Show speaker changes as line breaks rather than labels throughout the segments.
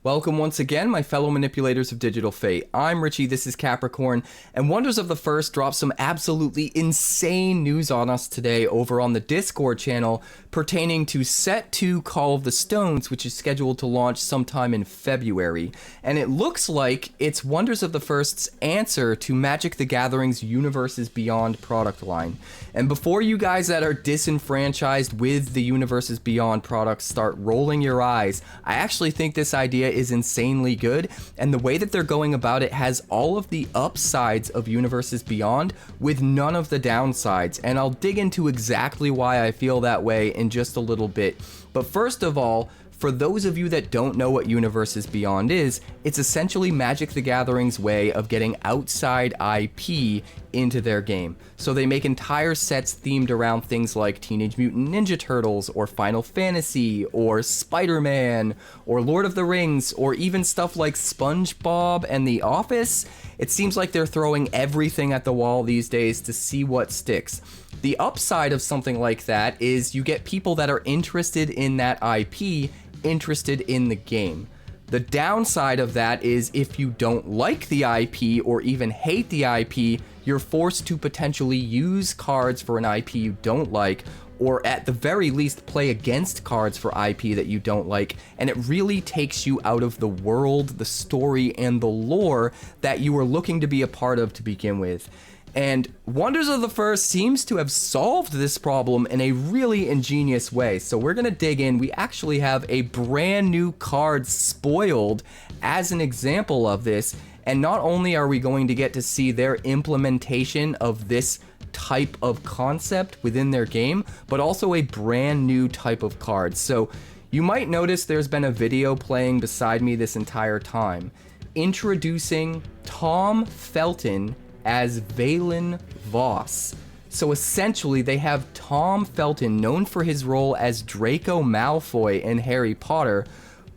Welcome once again, my fellow manipulators of digital fate. I'm Richie, this is Capricorn, and Wonders of the First dropped some absolutely insane news on us today over on the Discord channel pertaining to Set 2 Call of the Stones, which is scheduled to launch sometime in February. And it looks like it's Wonders of the First's answer to Magic the Gathering's Universes Beyond product line. And before you guys that are disenfranchised with the Universes Beyond products start rolling your eyes, I actually think this idea is insanely good, and the way that they're going about it has all of the upsides of Universes Beyond with none of the downsides, and I'll dig into exactly why I feel that way in just a little bit. But first of all, for those of you that don't know what Universes Beyond is, it's essentially Magic the Gathering's way of getting outside IP into their game. So they make entire sets themed around things like Teenage Mutant Ninja Turtles, or Final Fantasy, or Spider-Man, or Lord of the Rings, or even stuff like SpongeBob and The Office. It seems like they're throwing everything at the wall these days to see what sticks. The upside of something like that is you get people that are interested in that IP interested in the game. The downside of that is if you don't like the IP or even hate the IP, you're forced to potentially use cards for an IP you don't like, or at the very least play against cards for IP that you don't like, and it really takes you out of the world, the story, and the lore that you were looking to be a part of to begin with. And Wonders of the First seems to have solved this problem in a really ingenious way. So we're gonna dig in. We actually have a brand new card spoiled as an example of this. And not only are we going to get to see their implementation of this type of concept within their game, but also a brand new type of card. So you might notice there's been a video playing beside me this entire time, introducing Tom Felton as Veilen Voss. So essentially they have Tom Felton, known for his role as Draco Malfoy in Harry Potter,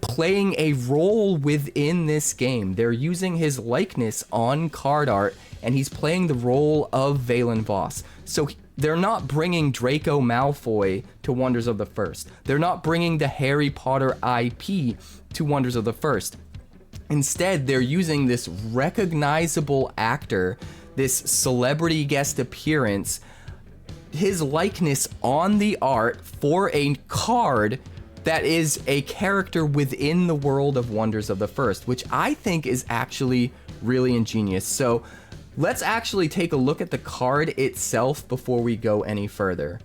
playing a role within this game. They're using his likeness on card art, and he's playing the role of Veilen Voss. So they're not bringing Draco Malfoy to Wonders of the First. They're not bringing the Harry Potter IP to Wonders of the First. Instead, they're using this recognizable actor, this celebrity guest appearance, his likeness on the art for a card that is a character within the world of Wonders of the First, which I think is actually really ingenious. So let's actually take a look at the card itself before we go any further.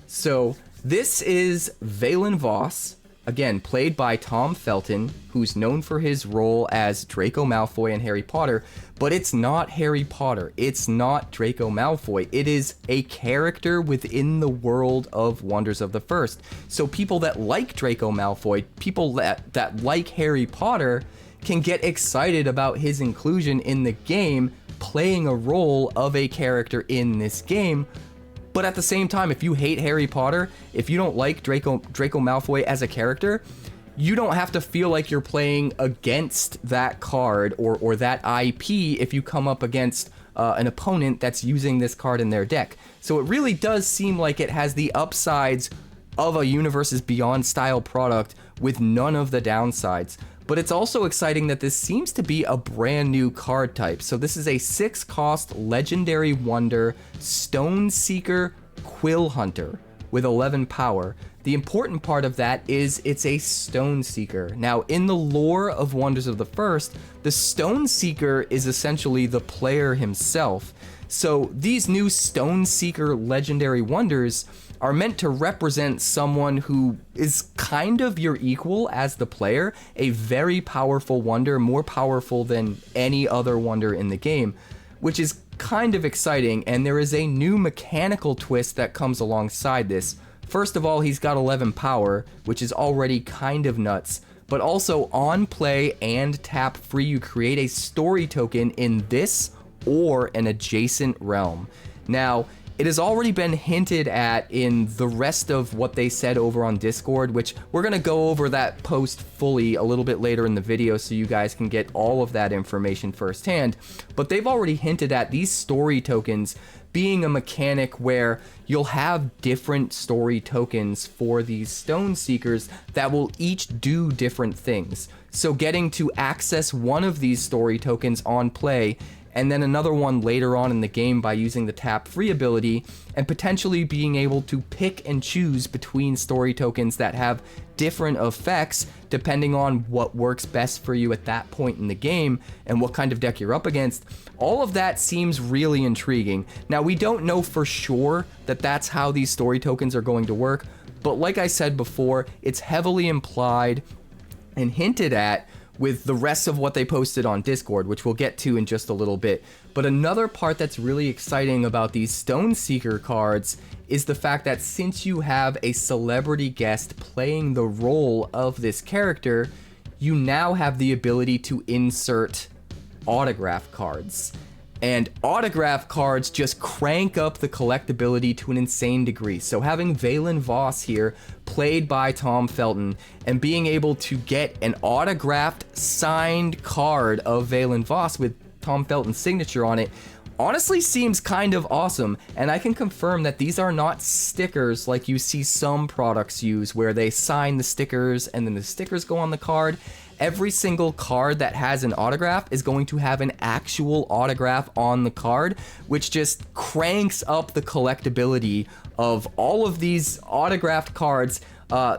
So this is Veilen Voss, again, played by Tom Felton, who's known for his role as Draco Malfoy in Harry Potter, but it's not Harry Potter. It's not Draco Malfoy. It is a character within the world of Wonders of the First. So people that like Draco Malfoy, people that like Harry Potter, can get excited about his inclusion in the game, playing a role of a character in this game. But at the same time, if you hate Harry Potter, if you don't like Draco Malfoy as a character, you don't have to feel like you're playing against that card or that IP if you come up against an opponent that's using this card in their deck. So it really does seem like it has the upsides of a Universes Beyond style product with none of the downsides. But it's also exciting that this seems to be a brand new card type. So this is a 6-cost Legendary Wonder Stoneseeker Quill Hunter with 11 power. The important part of that is it's a Stoneseeker. Now, in the lore of Wonders of the First, the Stoneseeker is essentially the player himself. So these new Stoneseeker Legendary Wonders are meant to represent someone who is kind of your equal as the player, a very powerful wonder, more powerful than any other wonder in the game, which is kind of exciting. And there is a new mechanical twist that comes alongside this. First of all, he's got 11 power, which is already kind of nuts, but also on play and tap free, you create a story token in this or an adjacent realm. Now, it has already been hinted at in the rest of what they said over on Discord, which we're going to go over that post fully a little bit later in the video so you guys can get all of that information firsthand. But they've already hinted at these story tokens being a mechanic where you'll have different story tokens for these Stoneseekers that will each do different things. So getting to access one of these story tokens on play, and then another one later on in the game by using the tap free ability, and potentially being able to pick and choose between story tokens that have different effects depending on what works best for you at that point in the game and what kind of deck you're up against. All of that seems really intriguing. Now, we don't know for sure that that's how these story tokens are going to work, but like I said before, it's heavily implied and hinted at with the rest of what they posted on Discord, which we'll get to in just a little bit. But another part that's really exciting about these Stoneseeker cards is the fact that since you have a celebrity guest playing the role of this character, you now have the ability to insert autograph cards. And autograph cards just crank up the collectability to an insane degree. So having Veilen Voss here, played by Tom Felton, and being able to get an autographed signed card of Veilen Voss with Tom Felton's signature on it honestly seems kind of awesome. And I can confirm that these are not stickers like you see some products use where they sign the stickers and then the stickers go on the card. Every single card that has an autograph is going to have an actual autograph on the card, which just cranks up the collectability of all of these autographed cards.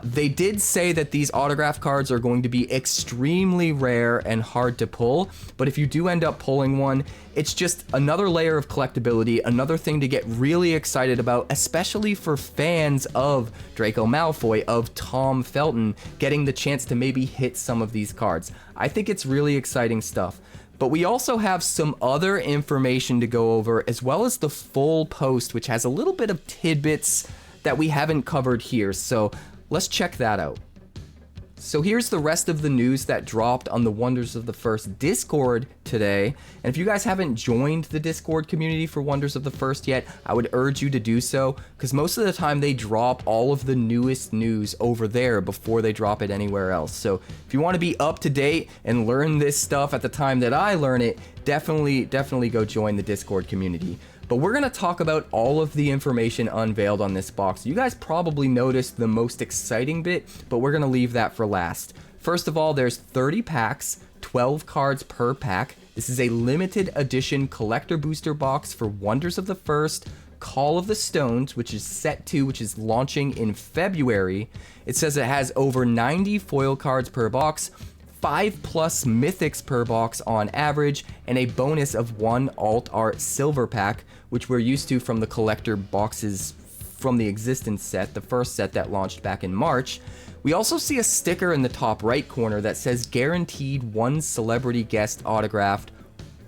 They did say that these autograph cards are going to be extremely rare and hard to pull, but if you do end up pulling one, it's just another layer of collectability, another thing to get really excited about, especially for fans of Draco Malfoy, of Tom Felton, getting the chance to maybe hit some of these cards. I think it's really exciting stuff. But we also have some other information to go over, as well as the full post, which has a little bit of tidbits that we haven't covered here. So let's check that out. So here's the rest of the news that dropped on the Wonders of the First Discord today. And if you guys haven't joined the Discord community for Wonders of the First yet, I would urge you to do so, because most of the time they drop all of the newest news over there before they drop it anywhere else. So if you want to be up to date and learn this stuff at the time that I learn it, definitely go join the Discord community. But we're going to talk about all of the information unveiled on this box. You guys probably noticed the most exciting bit, but we're going to leave that for last. First of all, there's 30 packs, 12 cards per pack. This is a limited edition collector booster box for Wonders of the First, Call of the Stones, which is set 2, which is launching in February. It says it has over 90 foil cards per box, 5+ mythics per box on average, and a bonus of 1 alt art silver pack, which we're used to from the collector boxes from the existence set, the first set that launched back in March. We also see a sticker in the top right corner that says guaranteed 1 celebrity guest autographed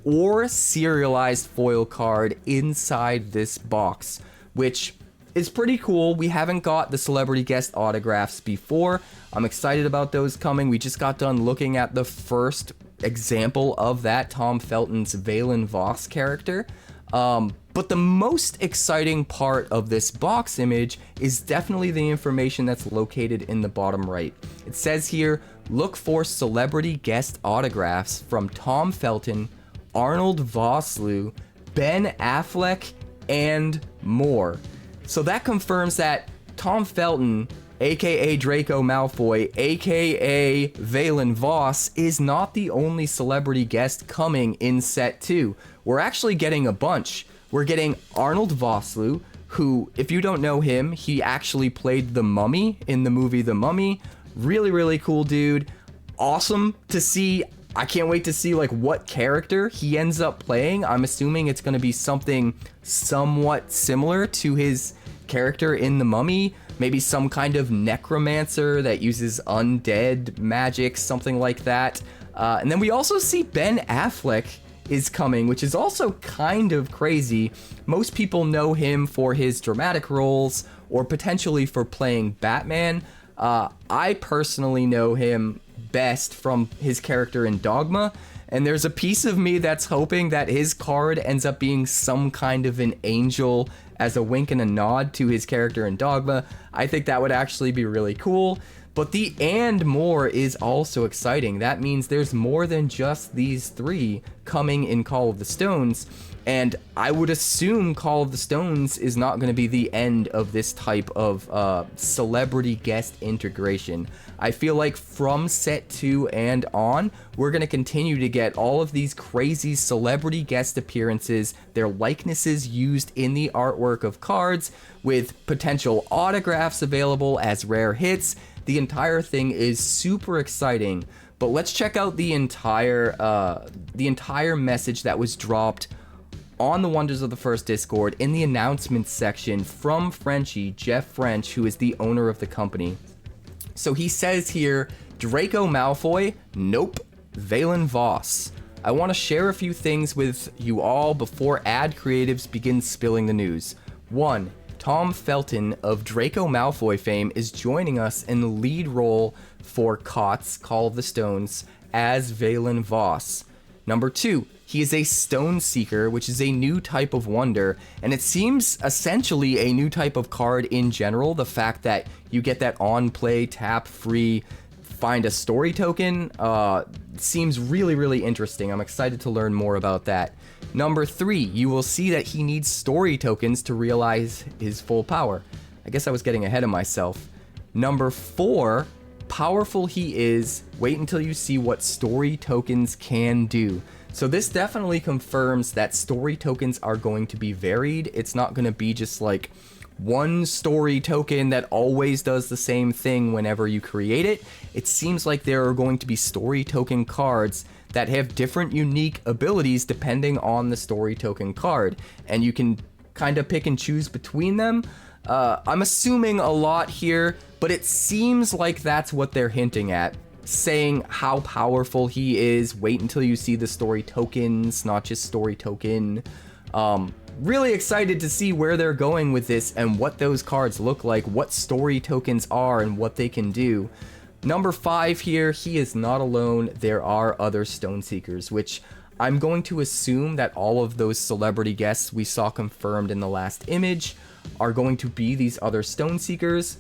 or serialized foil card inside this box, which is pretty cool. We haven't got the celebrity guest autographs before. I'm excited about those coming. We just got done looking at the first example of that, Tom Felton's Veilen Voss character. But the most exciting part of this box image is definitely the information that's located in the bottom right. It says here, look for celebrity guest autographs from Tom Felton, Arnold Vosloo, Ben Affleck, and more. So that confirms that Tom Felton, aka Draco Malfoy, aka Veilen Voss, is not the only celebrity guest coming in set 2. We're actually getting a bunch. We're getting Arnold Vosloo, who, if you don't know him, he actually played the Mummy in the movie The Mummy. Really cool dude. Awesome to see. I can't wait to see like what character he ends up playing. I'm assuming it's going to be something somewhat similar to his character in The Mummy. Maybe some kind of necromancer that uses undead magic, something like that. And then we also see Ben Affleck is coming, which is also kind of crazy. Most people know him for his dramatic roles or potentially for playing Batman. I personally know him best from his character in Dogma, and there's a piece of me that's hoping that his card ends up being some kind of an angel as a wink and a nod to his character in Dogma. I think that would actually be really cool. But the "and more" is also exciting. That means there's more than just these 3 coming in Call of the Stones. And I would assume Call of the Stones is not going to be the end of this type of celebrity guest integration. I feel like from set 2 and on, we're going to continue to get all of these crazy celebrity guest appearances, their likenesses used in the artwork of cards, with potential autographs available as rare hits. The entire thing is super exciting. But let's check out the entire message that was dropped on the Wonders of the First Discord in the announcements section from Frenchie, Jeff French, who is the owner of the company. So he says here, Draco Malfoy? Nope. Veilen Voss. I want to share a few things with you all before Ad Creatives begins spilling the news. 1. Tom Felton of Draco Malfoy fame is joining us in the lead role for 𝑇𝑒𝑒𝑟𝑟𝑎𝑛𝑐𝑒 Call of the Stones as Veilen Voss. Number 2. He is a Stoneseeker, which is a new type of wonder, and it seems essentially a new type of card in general. The fact that you get that on-play, tap-free, find a story token seems really, really interesting. I'm excited to learn more about that. Number 3, you will see that he needs story tokens to realize his full power. I guess I was getting ahead of myself. Number 4, powerful he is. Wait until you see what story tokens can do. So this definitely confirms that story tokens are going to be varied. It's not going to be just like one story token that always does the same thing whenever you create it. It seems like there are going to be story token cards that have different unique abilities depending on the story token card, and you can kind of pick and choose between them. I'm assuming a lot here, but it seems like that's what they're hinting at, saying how powerful he is. Wait until you see the story tokens, not just story token. Really excited to see where they're going with this and what those cards look like, what story tokens are, and what they can do. Number 5 here, he is not alone. There are other Stoneseekers, which I'm going to assume that all of those celebrity guests we saw confirmed in the last image are going to be these other Stoneseekers.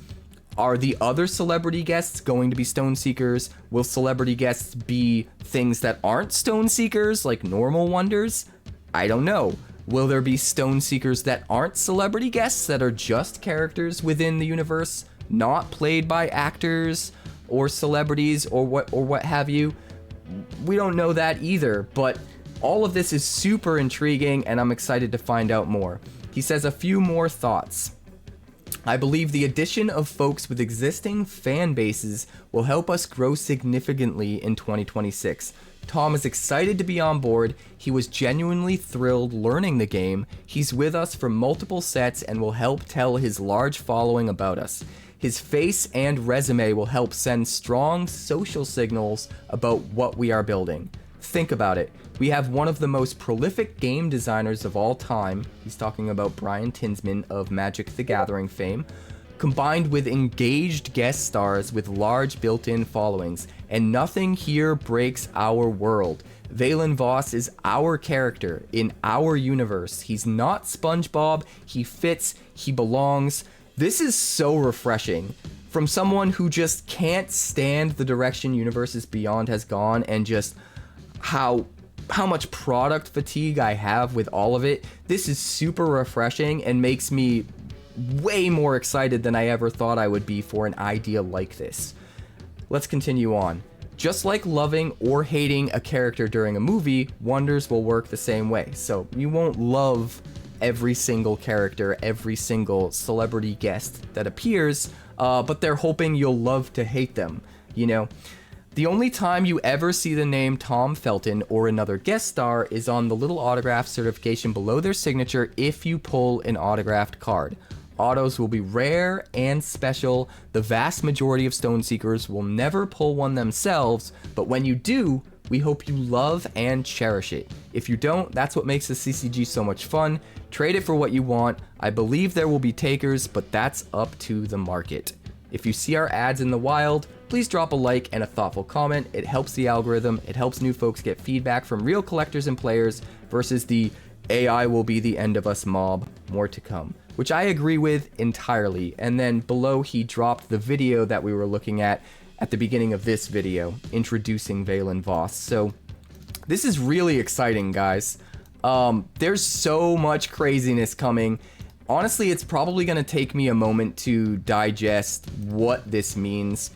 Are the other celebrity guests going to be Stoneseekers? Will celebrity guests be things that aren't Stoneseekers, like normal wonders? I don't know. Will there be Stoneseekers that aren't celebrity guests, that are just characters within the universe, not played by actors or celebrities or what have you? We don't know that either, but all of this is super intriguing and I'm excited to find out more. He says a few more thoughts. I believe the addition of folks with existing fan bases will help us grow significantly in 2026. Tom is excited to be on board. He was genuinely thrilled learning the game. He's with us for multiple sets and will help tell his large following about us. His face and resume will help send strong social signals about what we are building. Think about it. We have one of the most prolific game designers of all time. He's talking about Brian Tinsman of Magic the Gathering fame, combined with engaged guest stars with large built-in followings, and nothing here breaks our world. Veilen Voss is our character in our universe. He's not SpongeBob. He fits. He belongs. This is so refreshing. From someone who just can't stand the direction Universes Beyond has gone and just how much product fatigue I have with all of it, this is super refreshing and makes me way more excited than I ever thought I would be for an idea like this. Let's continue on. Just like loving or hating a character during a movie, Wonders will work the same way. So you won't love every single character, every single celebrity guest that appears, but they're hoping you'll love to hate them, you know? The only time you ever see the name Tom Felton or another guest star is on the little autograph certification below their signature if you pull an autographed card. Autos will be rare and special. The vast majority of Stoneseekers will never pull one themselves, but when you do, we hope you love and cherish it. If you don't, that's what makes the CCG so much fun. Trade it for what you want. I believe there will be takers, but that's up to the market. If you see our ads in the wild, please drop a like and a thoughtful comment. It helps the algorithm. It helps new folks get feedback from real collectors and players versus the AI will be the end of us mob. More to come. which I agree with entirely. And then below he dropped the video that we were looking at the beginning of this video, introducing Veilen Voss. So this is really exciting, guys. There's so much craziness coming. Honestly, it's probably going to take me a moment to digest what this means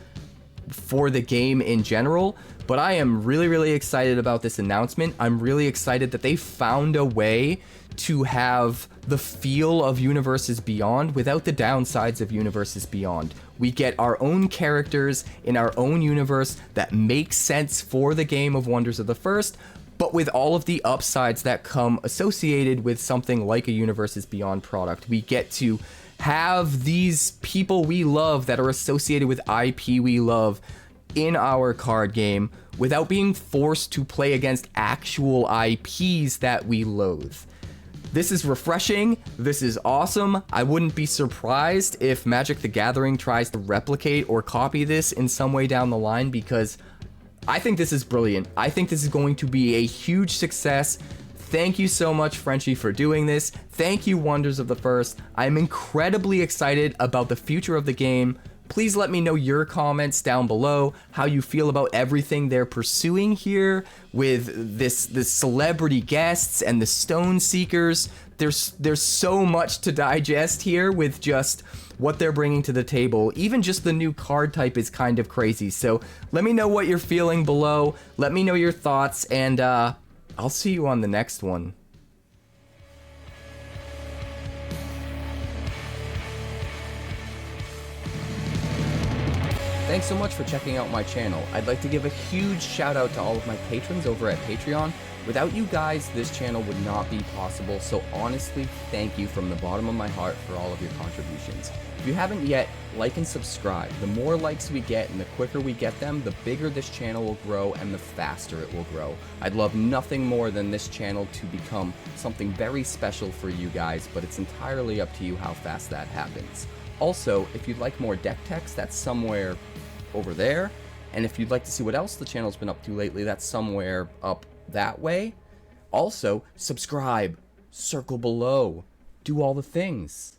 for the game in general, but I am really, really excited about this announcement. I'm really excited that they found a way to have the feel of Universes Beyond without the downsides of Universes Beyond. We get our own characters in our own universe that make sense for the game of Wonders of the First, but with all of the upsides that come associated with something like a Universes Beyond product. We get to have these people we love that are associated with IP we love in our card game without being forced to play against actual IPs that we loathe. This is refreshing. This is awesome. I wouldn't be surprised if Magic the Gathering tries to replicate or copy this in some way down the line, because I think this is brilliant. I think this is going to be a huge success. Thank you so much, Frenchie, for doing this. Thank you, Wonders of the First. I'm incredibly excited about the future of the game. Please let me know your comments down below, how you feel about everything they're pursuing here with the celebrity guests and the Stoneseekers. There's so much to digest here with just what they're bringing to the table. Even just the new card type is kind of crazy. So let me know what you're feeling below. Let me know your thoughts, and I'll see you on the next one. Thanks so much for checking out my channel. I'd like to give a huge shout out to all of my patrons over at Patreon. Without you guys, this channel would not be possible, so honestly, thank you from the bottom of my heart for all of your contributions. If you haven't yet, like and subscribe. The more likes we get and the quicker we get them, the bigger this channel will grow and the faster it will grow. I'd love nothing more than this channel to become something very special for you guys, but it's entirely up to you how fast that happens. Also, if you'd like more deck text, that's somewhere over there. And if you'd like to see what else the channel's been up to lately, that's somewhere up that way. Also, subscribe, circle below, do all the things.